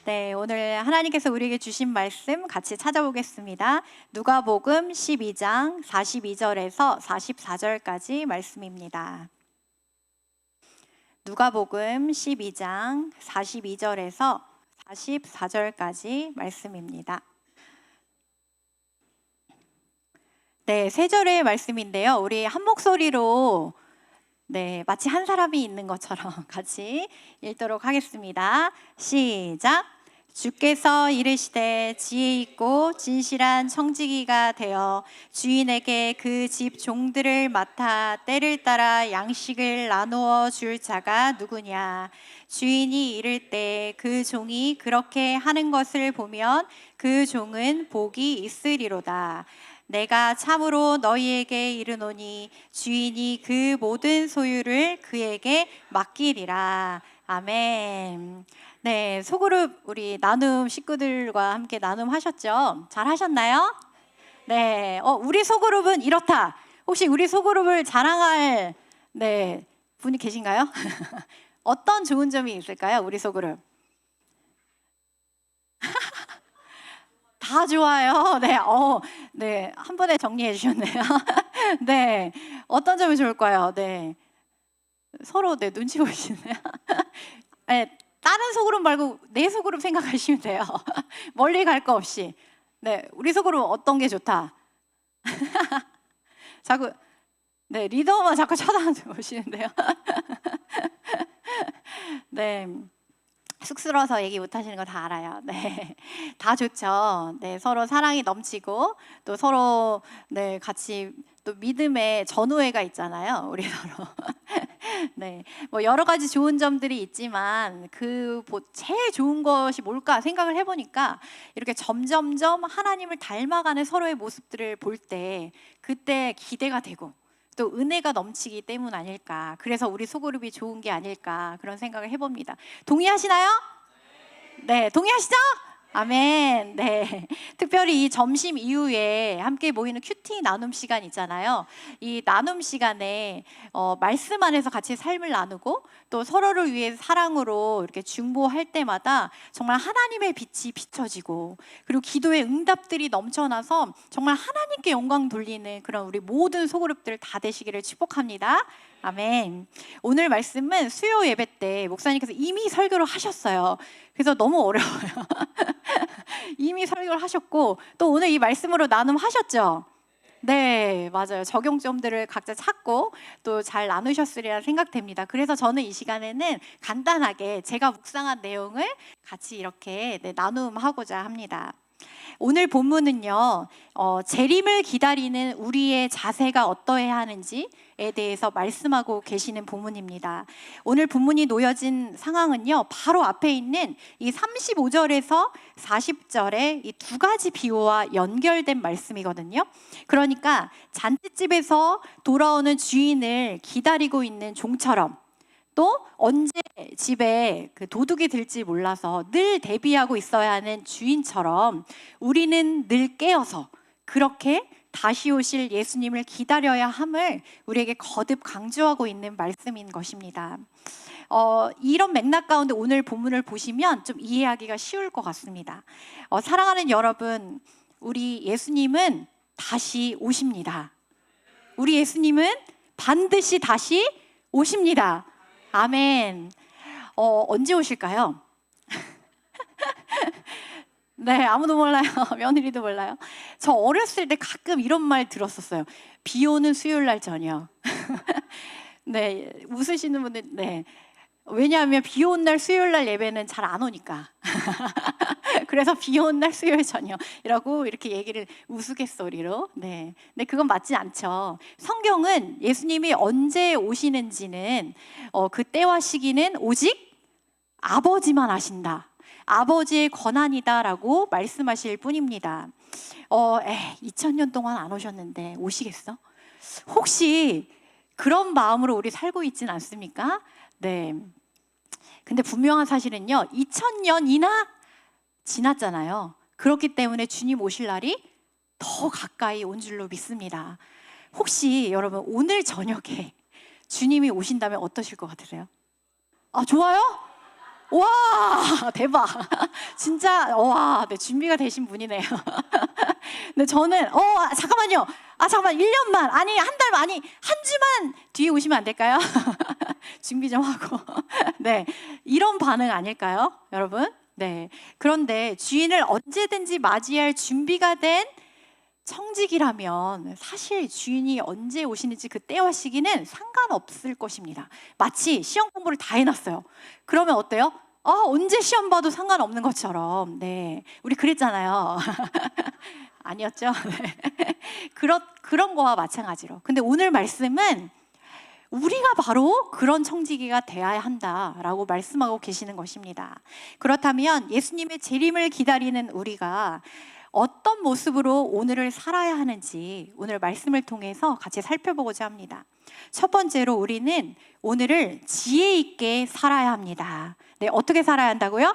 네, 오늘 하나님께서 우리에게 주신 말씀 같이 찾아보겠습니다. 누가복음 12장 42절에서 44절까지 말씀입니다. 누가복음 12장 42절에서 44절까지 말씀입니다. 네, 세 절의 말씀인데요. 우리 한 목소리로 마치 한 사람이 있는 것처럼 같이 읽도록 하겠습니다. 시작. 주께서 이르시되 지혜 있고 진실한 청지기가 되어 주인에게 그 집 종들을 맡아 때를 따라 양식을 나누어 줄 자가 누구냐. 주인이 이를 때 그 종이 그렇게 하는 것을 보면 그 종은 복이 있으리로다. 내가 참으로 너희에게 이르노니 주인이 그 모든 소유를 그에게 맡기리라. 아멘. 네, 소그룹 우리 나눔 식구들과 함께 나눔하셨죠? 잘 하셨나요? 네, 우리 소그룹은 이렇다. 혹시 우리 소그룹을 자랑할 분이 계신가요? 어떤 좋은 점이 있을까요? 우리 소그룹. 다 좋아요. 네, 한 번에 정리해 주셨네요. 네, 어떤 점이 좋을까요? 네, 서로 눈치 보시네요. 네, 다른 소그룹 말고 내 소그룹 생각하시면 돼요. 멀리 갈 거 없이. 네, 우리 소그룹 어떤 게 좋다? 자꾸 리더만 자꾸 쳐다보시는데요. 네. 쑥스러워서 얘기 못 하시는 거 다 알아요. 네. 다 좋죠. 네. 서로 사랑이 넘치고 또 서로 같이 또 믿음의 전우회가 있잖아요. 우리 서로. 네. 뭐 여러 가지 좋은 점들이 있지만 제일 좋은 것이 뭘까 생각을 해 보니까 이렇게 점점점 하나님을 닮아가는 서로의 모습들을 볼 때 그때 기대가 되고 또 은혜가 넘치기 때문 아닐까. 그래서 우리 소그룹이 좋은 게 아닐까 그런 생각을 해봅니다. 동의하시나요? 네, 동의하시죠? 아멘. 네. 특별히 이 점심 이후에 함께 모이는 큐티 나눔 시간 있잖아요. 이 나눔 시간에 말씀 안에서 같이 삶을 나누고 또 서로를 위해 사랑으로 이렇게 중보할 때마다 정말 하나님의 빛이 비춰지고 그리고 기도의 응답들이 넘쳐나서 정말 하나님께 영광 돌리는 그런 우리 모든 소그룹들 다 되시기를 축복합니다. 아멘. 오늘 말씀은 수요 예배 때 목사님께서 이미 설교를 하셨어요. 그래서 너무 어려워요. 이미 설교를 하셨고 또 오늘 이 말씀으로 나눔하셨죠? 네, 맞아요. 적용점들을 각자 찾고 또 잘 나누셨으리라 생각됩니다. 그래서 저는 이 시간에는 간단하게 제가 묵상한 내용을 같이 이렇게 나눔하고자 합니다. 오늘 본문은요, 재림을 기다리는 우리의 자세가 어떠해야 하는지에 대해서 말씀하고 계시는 본문입니다. 오늘 본문이 놓여진 상황은요, 바로 앞에 있는 이 35절에서 40절의 이 두 가지 비유와 연결된 말씀이거든요. 그러니까 잔치집에서 돌아오는 주인을 기다리고 있는 종처럼 또 언제 집에 그 도둑이 들지 몰라서 늘 대비하고 있어야 하는 주인처럼 우리는 늘 깨어서 그렇게 다시 오실 예수님을 기다려야 함을 우리에게 거듭 강조하고 있는 말씀인 것입니다. 이런 맥락 가운데 오늘 본문을 보시면 좀 이해하기가 쉬울 것 같습니다. 사랑하는 여러분, 우리 예수님은 다시 오십니다. 우리 예수님은 반드시 다시 오십니다. 아멘. 언제 오실까요? 네, 아무도 몰라요. 며느리도 몰라요. 저 어렸을 때 가끔 이런 말 들었었어요. 비 오는 수요일 날 저녁. 네, 웃으시는 분들, 네. 왜냐하면 비 오는 날 수요일 날 예배는 잘 안 오니까. 그래서 비 오는 날 수요일 저녁이라고 이렇게 얘기를 우스갯소리로. 네. 근데 그건 맞지 않죠. 성경은 예수님이 언제 오시는지는 그 때와 시기는 오직 아버지만 아신다. 아버지의 권한이다라고 말씀하실 뿐입니다. 2000년 동안 안 오셨는데 오시겠어? 혹시 그런 마음으로 우리 살고 있진 않습니까? 네. 근데 분명한 사실은요, 2000년이나 지났잖아요. 그렇기 때문에 주님 오실 날이 더 가까이 온 줄로 믿습니다. 혹시 여러분 오늘 저녁에 주님이 오신다면 어떠실 것 같으세요? 아, 좋아요? 와, 대박. 진짜, 와, 네, 준비가 되신 분이네요. 근데 저는, 잠깐만요. 잠깐만, 1년만, 아니, 한 달만, 아니, 한 주만 뒤에 오시면 안 될까요? 준비 좀 하고. 네, 이런 반응 아닐까요, 여러분? 네. 그런데 주인을 언제든지 맞이할 준비가 된 청직이라면 사실 주인이 언제 오시는지 그 때와 시기는 상관없을 것입니다. 마치 시험 공부를 다 해놨어요. 그러면 어때요? 언제 시험 봐도 상관없는 것처럼. 네, 우리 그랬잖아요. 아니었죠? 네. 그런 거와 마찬가지로. 근데 오늘 말씀은 우리가 바로 그런 청지기가 되어야 한다라고 말씀하고 계시는 것입니다. 그렇다면 예수님의 재림을 기다리는 우리가 어떤 모습으로 오늘을 살아야 하는지 오늘 말씀을 통해서 같이 살펴보고자 합니다. 첫 번째로 우리는 오늘을 지혜 있게 살아야 합니다. 네, 어떻게 살아야 한다고요?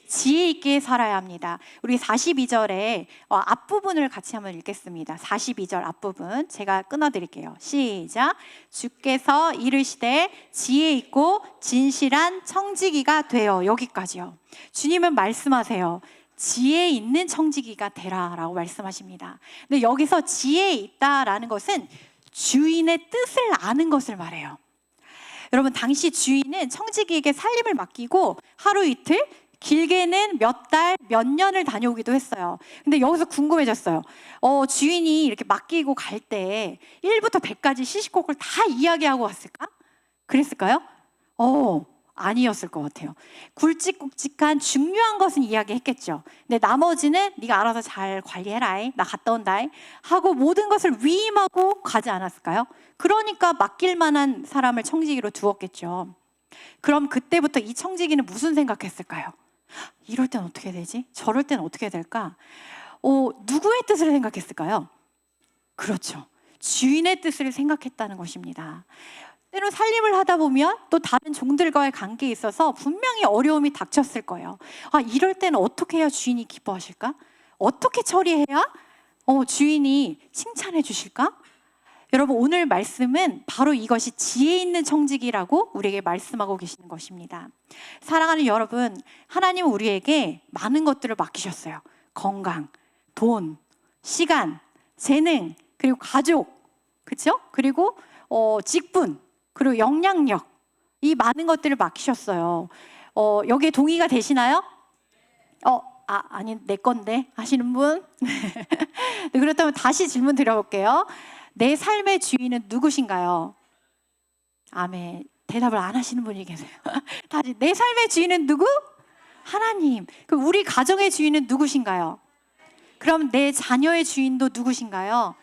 지혜 있게 살아야 합니다. 우리 42절에 앞부분을 같이 한번 읽겠습니다. 42절 앞부분 제가 끊어드릴게요. 시작. 주께서 이르시되 지혜 있고 진실한 청지기가 되어. 여기까지요. 주님은 말씀하세요. 지혜 있는 청지기가 되라라고 말씀하십니다. 근데 여기서 지혜 있다라는 것은 주인의 뜻을 아는 것을 말해요. 여러분, 당시 주인은 청지기에게 살림을 맡기고 하루 이틀, 길게는 몇 달, 몇 년을 다녀오기도 했어요. 근데 여기서 궁금해졌어요. 주인이 이렇게 맡기고 갈 때 1부터 100까지 시시콜콜 다 이야기하고 왔을까? 그랬을까요? 아니었을 것 같아요. 굵직굵직한 중요한 것은 이야기했겠죠. 근데 나머지는 네가 알아서 잘 관리해라, 나 갔다 온다 하고 모든 것을 위임하고 가지 않았을까요? 그러니까 맡길 만한 사람을 청지기로 두었겠죠. 그럼 그때부터 이 청지기는 무슨 생각했을까요? 이럴 땐 어떻게 되지? 저럴 땐 어떻게 될까? 누구의 뜻을 생각했을까요? 그렇죠. 주인의 뜻을 생각했다는 것입니다. 때로 살림을 하다 보면 또 다른 종들과의 관계에 있어서 분명히 어려움이 닥쳤을 거예요. 이럴 때는 어떻게 해야 주인이 기뻐하실까? 어떻게 처리해야 주인이 칭찬해 주실까? 여러분, 오늘 말씀은 바로 이것이 지혜 있는 청지기라고 우리에게 말씀하고 계시는 것입니다. 사랑하는 여러분, 하나님은 우리에게 많은 것들을 맡기셨어요. 건강, 돈, 시간, 재능, 그리고 가족, 그렇죠? 그리고 직분, 그리고 영향력, 이 많은 것들을 맡기셨어요. 여기에 동의가 되시나요? 아니, 내 건데 하시는 분? 네, 그렇다면 다시 질문 드려볼게요. 내 삶의 주인은 누구신가요? 아멘. 대답을 안 하시는 분이 계세요. 다시, 내 삶의 주인은 누구? 하나님. 그럼 우리 가정의 주인은 누구신가요? 그럼 내 자녀의 주인도 누구신가요?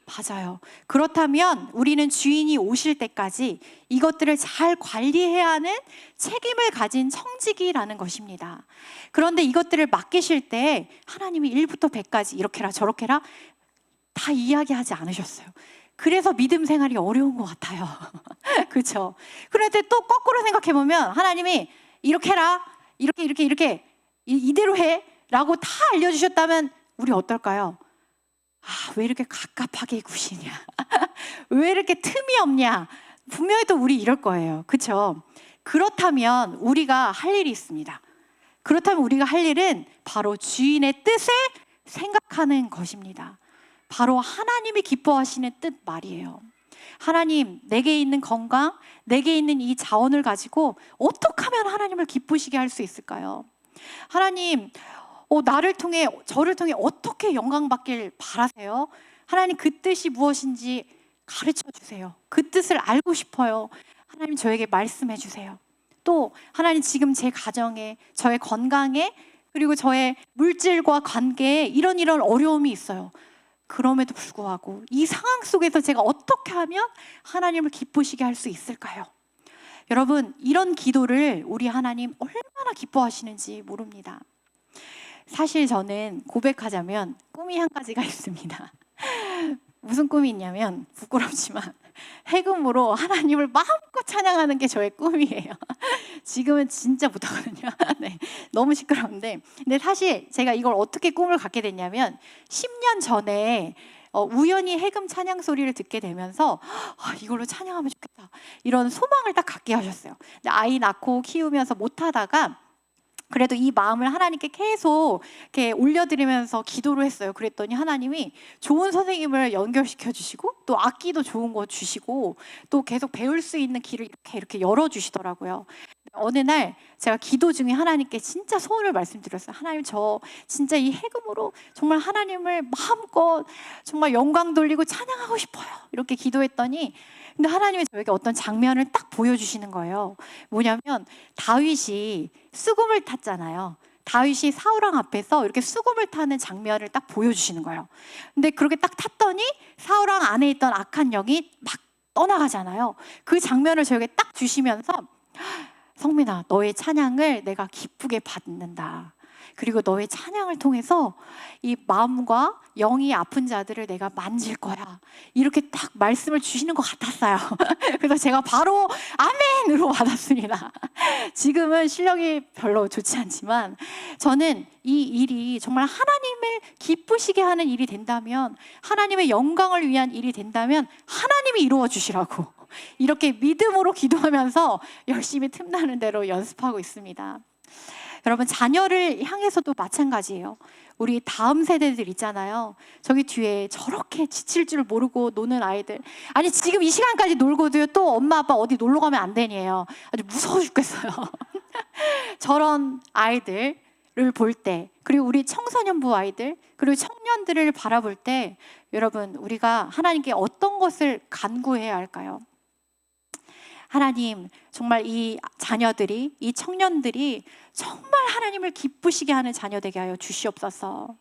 맞아요. 그렇다면 우리는 주인이 오실 때까지 이것들을 잘 관리해야 하는 책임을 가진 청지기라는 것입니다. 그런데 이것들을 맡기실 때 하나님이 1부터 100까지 이렇게 해라 저렇게 해라 다 이야기하지 않으셨어요. 그래서 믿음 생활이 어려운 것 같아요. 그렇죠? 그런데 또 거꾸로 생각해보면 하나님이 이렇게 해라 이렇게 이대로 해 라고 다 알려주셨다면 우리 어떨까요? 왜 이렇게 갑갑하게 구시냐? 왜 이렇게 틈이 없냐? 분명히 또 우리 이럴 거예요. 그렇죠? 그렇다면 우리가 할 일이 있습니다. 그렇다면 우리가 할 일은 바로 주인의 뜻을 생각하는 것입니다. 바로 하나님이 기뻐하시는 뜻 말이에요. 하나님, 내게 있는 건강, 내게 있는 이 자원을 가지고 어떻게 하면 하나님을 기쁘시게 할 수 있을까요? 하나님, 저를 통해 어떻게 영광받길 바라세요? 하나님, 그 뜻이 무엇인지 가르쳐 주세요. 그 뜻을 알고 싶어요. 하나님, 저에게 말씀해 주세요. 또 하나님, 지금 제 가정에, 저의 건강에, 그리고 저의 물질과 관계에 이런 어려움이 있어요. 그럼에도 불구하고 이 상황 속에서 제가 어떻게 하면 하나님을 기쁘시게 할 수 있을까요? 여러분, 이런 기도를 우리 하나님 얼마나 기뻐하시는지 모릅니다. 사실 저는 고백하자면 꿈이 한 가지가 있습니다. 무슨 꿈이 있냐면, 부끄럽지만 해금으로 하나님을 마음껏 찬양하는 게 저의 꿈이에요. 지금은 진짜 못하거든요. 네, 너무 시끄러운데. 근데 사실 제가 이걸 어떻게 꿈을 갖게 됐냐면 10년 전에 우연히 해금 찬양 소리를 듣게 되면서 이걸로 찬양하면 좋겠다 이런 소망을 딱 갖게 하셨어요. 근데 아이 낳고 키우면서 못하다가 그래도 이 마음을 하나님께 계속 이렇게 올려드리면서 기도를 했어요. 그랬더니 하나님이 좋은 선생님을 연결시켜 주시고 또 악기도 좋은 거 주시고 또 계속 배울 수 있는 길을 이렇게 열어주시더라고요. 어느 날 제가 기도 중에 하나님께 진짜 소원을 말씀드렸어요. 하나님, 저 진짜 이 해금으로 정말 하나님을 마음껏 정말 영광 돌리고 찬양하고 싶어요. 이렇게 기도했더니 근데 하나님이 저에게 어떤 장면을 딱 보여주시는 거예요. 뭐냐면 다윗이 수금을 탔잖아요. 다윗이 사울왕 앞에서 이렇게 수금을 타는 장면을 딱 보여주시는 거예요. 근데 그렇게 딱 탔더니 사울왕 안에 있던 악한 영이 막 떠나가잖아요. 그 장면을 저에게 딱 주시면서 성민아, 너의 찬양을 내가 기쁘게 받는다. 그리고 너의 찬양을 통해서 이 마음과 영이 아픈 자들을 내가 만질 거야. 이렇게 딱 말씀을 주시는 것 같았어요. 그래서 제가 바로 아멘으로 받았습니다. 지금은 실력이 별로 좋지 않지만 저는 이 일이 정말 하나님을 기쁘시게 하는 일이 된다면, 하나님의 영광을 위한 일이 된다면 하나님이 이루어 주시라고 이렇게 믿음으로 기도하면서 열심히 틈나는 대로 연습하고 있습니다. 여러분, 자녀를 향해서도 마찬가지예요. 우리 다음 세대들 있잖아요. 저기 뒤에 저렇게 지칠 줄 모르고 노는 아이들. 아니, 지금 이 시간까지 놀고도요, 또 엄마 아빠 어디 놀러 가면 안 되니에요. 아주 무서워 죽겠어요. 저런 아이들을 볼 때, 그리고 우리 청소년부 아이들, 그리고 청년들을 바라볼 때 여러분, 우리가 하나님께 어떤 것을 간구해야 할까요? 하나님, 정말 이 자녀들이, 이 청년들이 정말 하나님을 기쁘시게 하는 자녀 되게 하여 주시옵소서.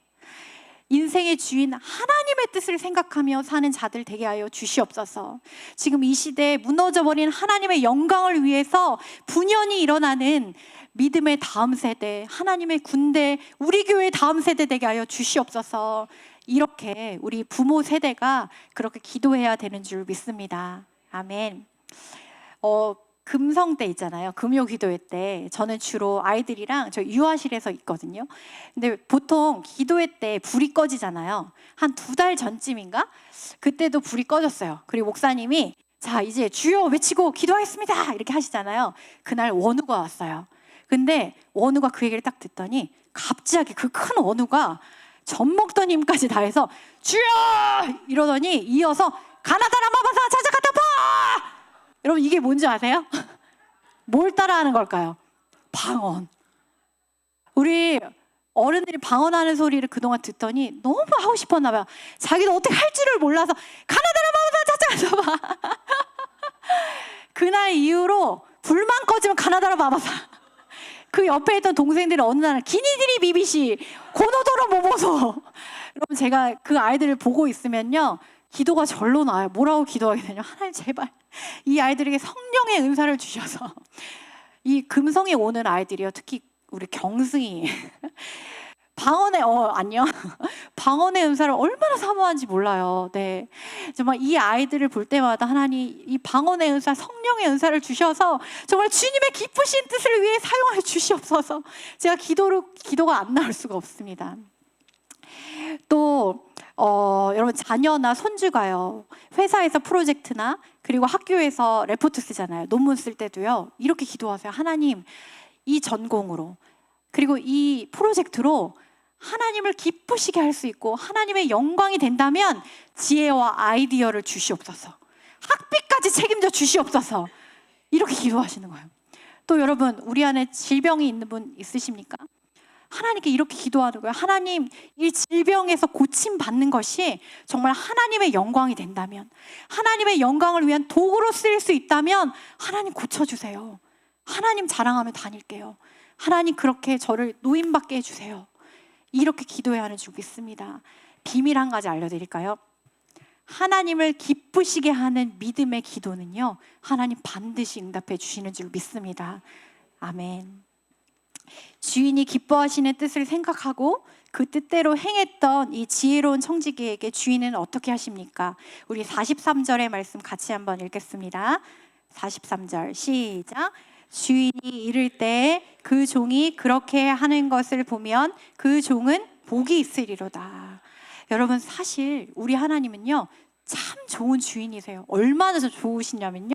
인생의 주인 하나님의 뜻을 생각하며 사는 자들 되게 하여 주시옵소서. 지금 이 시대에 무너져버린 하나님의 영광을 위해서 분연히 일어나는 믿음의 다음 세대, 하나님의 군대, 우리 교회의 다음 세대 되게 하여 주시옵소서. 이렇게 우리 부모 세대가 그렇게 기도해야 되는 줄 믿습니다. 아멘. 금성 때 있잖아요. 금요 기도회 때 저는 주로 아이들이랑 저 유아실에서 있거든요. 근데 보통 기도회 때 불이 꺼지잖아요. 한 2달 전쯤인가? 그때도 불이 꺼졌어요. 그리고 목사님이 자, 이제 주여 외치고 기도하겠습니다 이렇게 하시잖아요. 그날 원우가 왔어요. 근데 원우가 그 얘기를 딱 듣더니 갑자기 그 큰 원우가 젖 먹던 힘까지 다해서 주여 이러더니 이어서 가나다라 마바사 자자카타파. 여러분, 이게 뭔지 아세요? 뭘 따라하는 걸까요? 방언. 우리 어른들이 방언하는 소리를 그동안 듣더니 너무 하고 싶었나 봐요. 자기도 어떻게 할 줄을 몰라서 가나다라 마바사 자자카타파. 그날 이후로 불만 꺼지면 가나다라 마바사. 그 옆에 있던 동생들이 어느 날 기니디리 비비시 고노도로 모모소. 여러분, 제가 그 아이들을 보고 있으면요, 기도가 절로 나와요. 뭐라고 기도하게 되냐? 하나님, 제발 이 아이들에게 성령의 은사를 주셔서. 이 금성에 오는 아이들이요, 특히 우리 경승이 방언의 안녕. 방언의 은사를 얼마나 사모한지 몰라요. 네, 정말 이 아이들을 볼 때마다 하나님 이 방언의 은사, 성령의 은사를 주셔서 정말 주님의 기쁘신 뜻을 위해 사용하여 주시옵소서. 제가 기도가 안 나올 수가 없습니다. 또 여러분, 자녀나 손주가요, 회사에서 프로젝트나 그리고 학교에서 레포트 쓰잖아요. 논문 쓸 때도요, 이렇게 기도하세요. 하나님, 이 전공으로 그리고 이 프로젝트로 하나님을 기쁘시게 할 수 있고 하나님의 영광이 된다면 지혜와 아이디어를 주시옵소서. 학비까지 책임져 주시옵소서. 이렇게 기도하시는 거예요. 또 여러분, 우리 안에 질병이 있는 분 있으십니까? 하나님께 이렇게 기도하는 거예요. 하나님, 이 질병에서 고침받는 것이 정말 하나님의 영광이 된다면, 하나님의 영광을 위한 도구로 쓰일 수 있다면 하나님 고쳐주세요. 하나님 자랑하며 다닐게요. 하나님, 그렇게 저를 노인받게 해주세요. 이렇게 기도해야 하는 줄 믿습니다. 비밀 한 가지 알려드릴까요? 하나님을 기쁘시게 하는 믿음의 기도는요, 하나님 반드시 응답해 주시는 줄 믿습니다. 아멘. 주인이 기뻐하시는 뜻을 생각하고 그 뜻대로 행했던 이 지혜로운 청지기에게 주인은 어떻게 하십니까? 우리 43절의 말씀 같이 한번 읽겠습니다. 43절 시작. 주인이 이를 때 그 종이 그렇게 하는 것을 보면 그 종은 복이 있으리로다. 여러분, 사실 우리 하나님은요, 참 좋은 주인이세요. 얼마나 좋으시냐면요,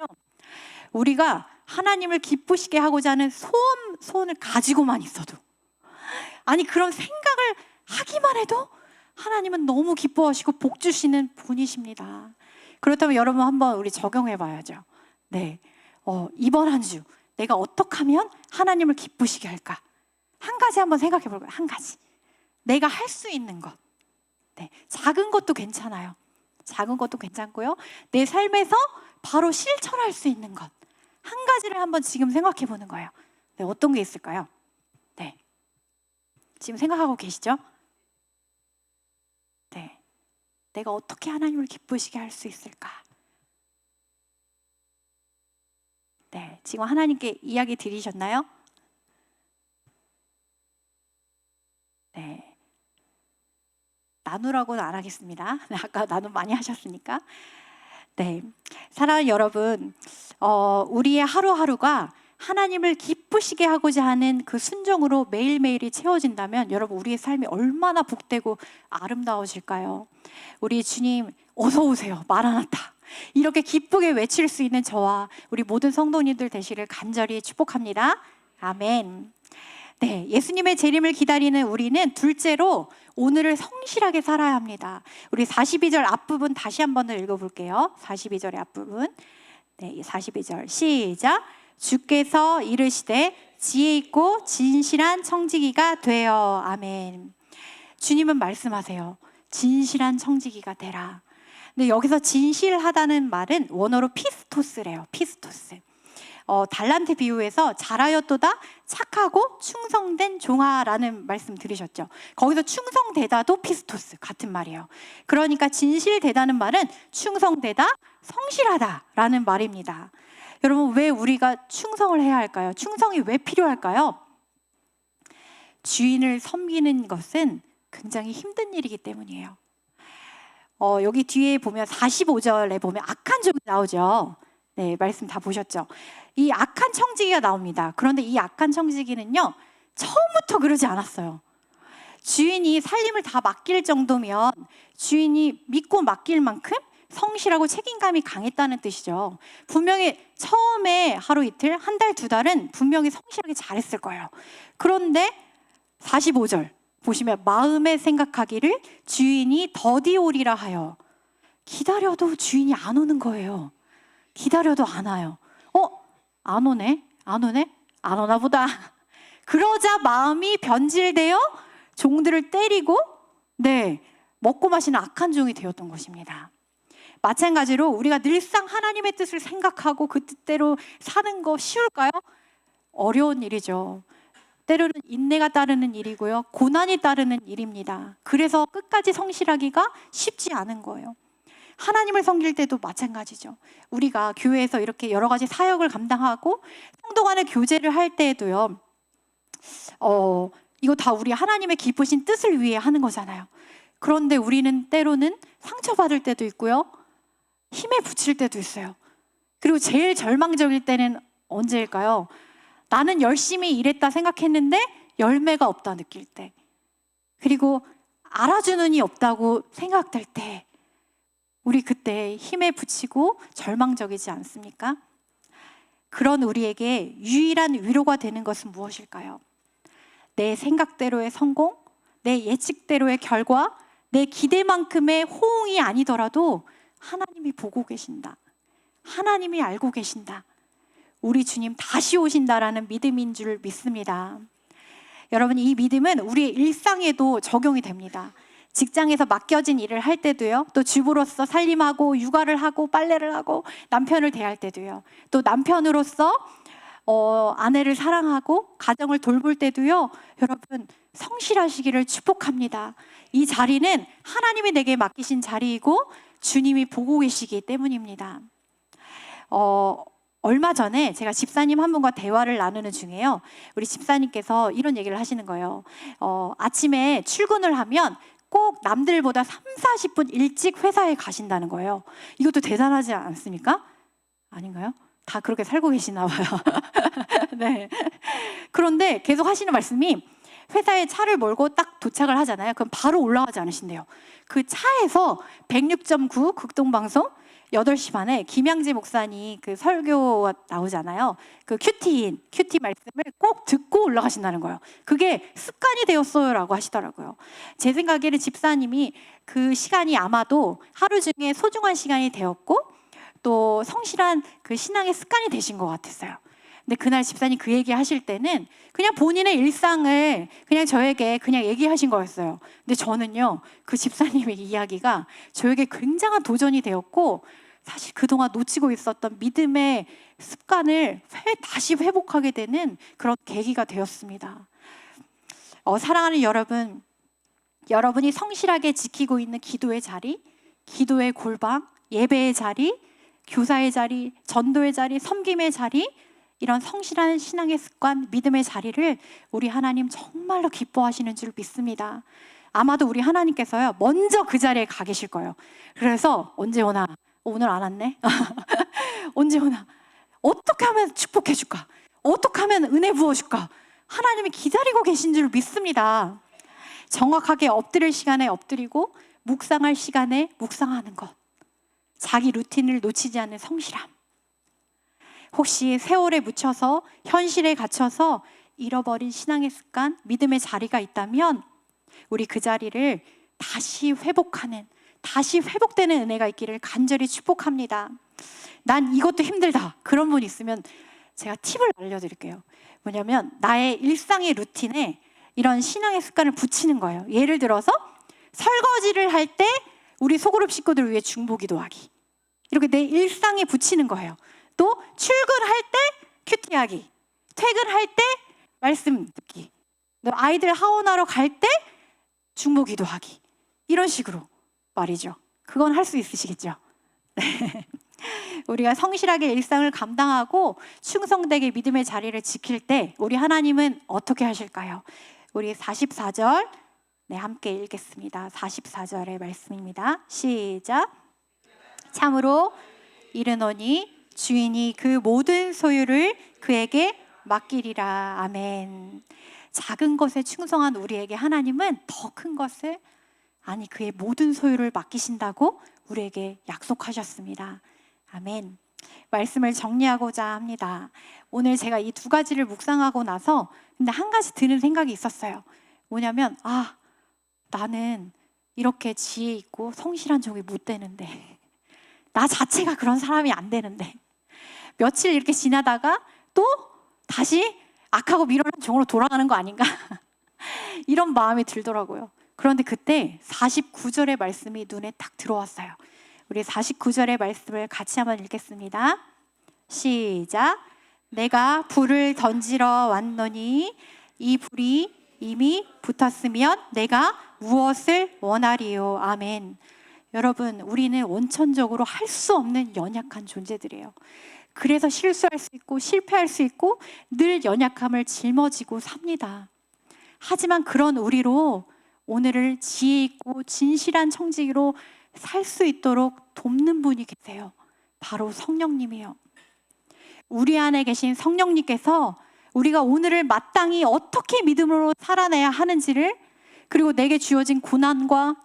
우리가 하나님을 기쁘시게 하고자 하는 소원을 가지고만 있어도, 아니 그런 생각을 하기만 해도 하나님은 너무 기뻐하시고 복 주시는 분이십니다. 그렇다면 여러분 한번 우리 적용해 봐야죠. 네, 이번 한 주 내가 어떻게 하면 하나님을 기쁘시게 할까? 한 가지 한번 생각해 볼 거예요. 한 가지. 내가 할 수 있는 것. 네, 작은 것도 괜찮아요. 작은 것도 괜찮고요. 내 삶에서 바로 실천할 수 있는 것. 한 가지를 한번 지금 생각해 보는 거예요. 네, 어떤 게 있을까요? 네, 지금 생각하고 계시죠? 네, 내가 어떻게 하나님을 기쁘시게 할 수 있을까? 네, 지금 하나님께 이야기 드리셨나요? 네, 나누라고는 안 하겠습니다. 아까 나눔 많이 하셨으니까. 네, 사랑하는 여러분, 우리의 하루하루가 하나님을 기쁘시게 하고자 하는 그 순종으로 매일매일이 채워진다면 여러분 우리의 삶이 얼마나 복되고 아름다워질까요? 우리 주님 어서 오세요, 마라나타, 이렇게 기쁘게 외칠 수 있는 저와 우리 모든 성도님들 되시를 간절히 축복합니다. 아멘. 네, 예수님의 재림을 기다리는 우리는 둘째로 오늘을 성실하게 살아야 합니다. 우리 42절 앞부분 다시 한 번 더 읽어볼게요. 42절의 앞부분. 네, 42절 시작. 주께서 이르시되 지혜 있고 진실한 청지기가 되어. 아멘. 주님은 말씀하세요. 진실한 청지기가 되라. 근데 여기서 진실하다는 말은 원어로 피스토스래요. 피스토스. 달란트 비유에서 잘하였도다 착하고 충성된 종아라는 말씀 들으셨죠? 거기서 충성되다도 피스토스 같은 말이에요. 그러니까 진실되다는 말은 충성되다, 성실하다라는 말입니다. 여러분 왜 우리가 충성을 해야 할까요? 충성이 왜 필요할까요? 주인을 섬기는 것은 굉장히 힘든 일이기 때문이에요. 여기 뒤에 보면 45절에 보면 악한 종이 나오죠. 네, 말씀 다 보셨죠? 이 악한 청지기가 나옵니다. 그런데 이 악한 청지기는요, 처음부터 그러지 않았어요. 주인이 살림을 다 맡길 정도면 주인이 믿고 맡길 만큼 성실하고 책임감이 강했다는 뜻이죠. 분명히 처음에 하루 이틀, 한 달, 두 달은 분명히 성실하게 잘했을 거예요. 그런데 45절 보시면 마음에 생각하기를 주인이 더디오리라 하여. 기다려도 주인이 안 오는 거예요. 기다려도 안 와요. 안 오네? 안 오네? 안 오나 보다. 그러자 마음이 변질되어 종들을 때리고 먹고 마시는 악한 종이 되었던 것입니다. 마찬가지로 우리가 늘상 하나님의 뜻을 생각하고 그 뜻대로 사는 거 쉬울까요? 어려운 일이죠. 때로는 인내가 따르는 일이고요, 고난이 따르는 일입니다. 그래서 끝까지 성실하기가 쉽지 않은 거예요. 하나님을 섬길 때도 마찬가지죠. 우리가 교회에서 이렇게 여러 가지 사역을 감당하고 성도 간의 교제를 할 때에도요, 이거 다 우리 하나님의 기쁘신 뜻을 위해 하는 거잖아요. 그런데 우리는 때로는 상처받을 때도 있고요, 힘에 부칠 때도 있어요. 그리고 제일 절망적일 때는 언제일까요? 나는 열심히 일했다 생각했는데 열매가 없다 느낄 때, 그리고 알아주는 이 없다고 생각될 때, 우리 그때 힘에 부치고 절망적이지 않습니까? 그런 우리에게 유일한 위로가 되는 것은 무엇일까요? 내 생각대로의 성공, 내 예측대로의 결과, 내 기대만큼의 호응이 아니더라도 하나님이 보고 계신다, 하나님이 알고 계신다, 우리 주님 다시 오신다라는 믿음인 줄 믿습니다. 여러분, 이 믿음은 우리의 일상에도 적용이 됩니다. 직장에서 맡겨진 일을 할 때도요, 또 주부로서 살림하고 육아를 하고 빨래를 하고 남편을 대할 때도요, 또 남편으로서 아내를 사랑하고 가정을 돌볼 때도요, 여러분 성실하시기를 축복합니다. 이 자리는 하나님이 내게 맡기신 자리이고 주님이 보고 계시기 때문입니다. 얼마 전에 제가 집사님 한 분과 대화를 나누는 중에요, 우리 집사님께서 이런 얘기를 하시는 거예요. 아침에 출근을 하면 꼭 남들보다 30-40분 일찍 회사에 가신다는 거예요. 이것도 대단하지 않습니까? 아닌가요? 다 그렇게 살고 계시나 봐요. 네. 그런데 계속 하시는 말씀이, 회사에 차를 몰고 딱 도착을 하잖아요. 그럼 바로 올라가지 않으신대요. 그 차에서 106.9 극동방송 8시 반에 김양지 목사님 그 설교 나오잖아요. 그 큐티 말씀을 꼭 듣고 올라가신다는 거예요. 그게 습관이 되었어요라고 하시더라고요. 제 생각에는 집사님이 그 시간이 아마도 하루 중에 소중한 시간이 되었고 또 성실한 그 신앙의 습관이 되신 것 같았어요. 근데 그날 집사님 그 얘기 하실 때는 그냥 본인의 일상을 그냥 저에게 그냥 얘기하신 거였어요. 근데 저는요, 그 집사님의 이야기가 저에게 굉장한 도전이 되었고, 사실 그동안 놓치고 있었던 믿음의 습관을 다시 회복하게 되는 그런 계기가 되었습니다. 사랑하는 여러분, 여러분이 성실하게 지키고 있는 기도의 자리, 기도의 골방, 예배의 자리, 교사의 자리, 전도의 자리, 섬김의 자리, 이런 성실한 신앙의 습관, 믿음의 자리를 우리 하나님 정말로 기뻐하시는 줄 믿습니다. 아마도 우리 하나님께서요, 먼저 그 자리에 가 계실 거예요. 그래서 언제 오나? 오늘 안 왔네? 언제 오나? 어떻게 하면 축복해 줄까? 어떻게 하면 은혜 부어줄까? 하나님이 기다리고 계신 줄 믿습니다. 정확하게 엎드릴 시간에 엎드리고 묵상할 시간에 묵상하는 것, 자기 루틴을 놓치지 않는 성실함. 혹시 세월에 묻혀서 현실에 갇혀서 잃어버린 신앙의 습관, 믿음의 자리가 있다면 우리 그 자리를 다시 회복하는, 다시 회복되는 은혜가 있기를 간절히 축복합니다. 난 이것도 힘들다, 그런 분 있으면 제가 팁을 알려드릴게요. 뭐냐면 나의 일상의 루틴에 이런 신앙의 습관을 붙이는 거예요. 예를 들어서 설거지를 할 때 우리 소그룹 식구들 위해 중보기도 하기, 이렇게 내 일상에 붙이는 거예요. 또 출근할 때 큐티하기, 퇴근할 때 말씀 듣기, 아이들 하원하러 갈 때 중보기도 하기, 이런 식으로 말이죠. 그건 할 수 있으시겠죠? 네. 우리가 성실하게 일상을 감당하고 충성되게 믿음의 자리를 지킬 때 우리 하나님은 어떻게 하실까요? 우리 44절 함께 읽겠습니다. 44절의 말씀입니다. 시작. 참으로 이르노니 주인이 그 모든 소유를 그에게 맡기리라. 아멘. 작은 것에 충성한 우리에게 하나님은 더 큰 것을, 아니 그의 모든 소유를 맡기신다고 우리에게 약속하셨습니다. 아멘. 말씀을 정리하고자 합니다. 오늘 제가 이 두 가지를 묵상하고 나서 근데 한 가지 드는 생각이 있었어요. 뭐냐면 나는 이렇게 지혜 있고 성실한 종이 못 되는데, 나 자체가 그런 사람이 안 되는데 며칠 이렇게 지나다가 또 다시 악하고 미련한 종으로 돌아가는 거 아닌가? 이런 마음이 들더라고요. 그런데 그때 49절의 말씀이 눈에 딱 들어왔어요. 우리 49절의 말씀을 같이 한번 읽겠습니다. 시작. 내가 불을 던지러 왔노니 이 불이 이미 붙었으면 내가 무엇을 원하리요. 아멘. 여러분, 우리는 원천적으로 할 수 없는 연약한 존재들이에요. 그래서 실수할 수 있고 실패할 수 있고 늘 연약함을 짊어지고 삽니다. 하지만 그런 우리로 오늘을 지혜 있고 진실한 청지기로 살 수 있도록 돕는 분이 계세요. 바로 성령님이요. 우리 안에 계신 성령님께서 우리가 오늘을 마땅히 어떻게 믿음으로 살아내야 하는지를, 그리고 내게 주어진 고난과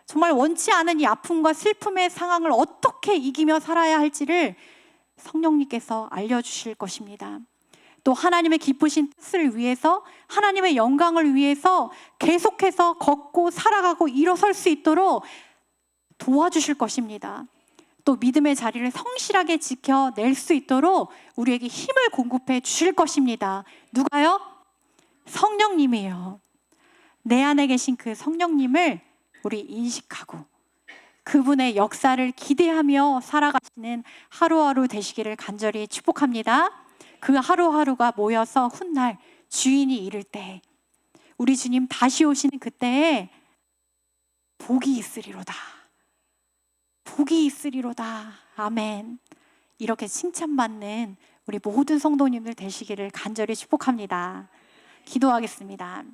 정말 원치 않은 이 아픔과 슬픔의 상황을 어떻게 이기며 살아야 할지를 성령님께서 알려주실 것입니다. 또 하나님의 기쁘신 뜻을 위해서, 하나님의 영광을 위해서 계속해서 걷고 살아가고 일어설 수 있도록 도와주실 것입니다. 또 믿음의 자리를 성실하게 지켜낼 수 있도록 우리에게 힘을 공급해 주실 것입니다. 누가요? 성령님이에요. 내 안에 계신 그 성령님을 우리 인식하고 그분의 역사를 기대하며 살아가시는 하루하루 되시기를 간절히 축복합니다. 그 하루하루가 모여서 훗날 주인이 이를 때, 우리 주님 다시 오시는 그때에 복이 있으리로다. 복이 있으리로다. 아멘. 이렇게 칭찬받는 우리 모든 성도님들 되시기를 간절히 축복합니다. 기도하겠습니다.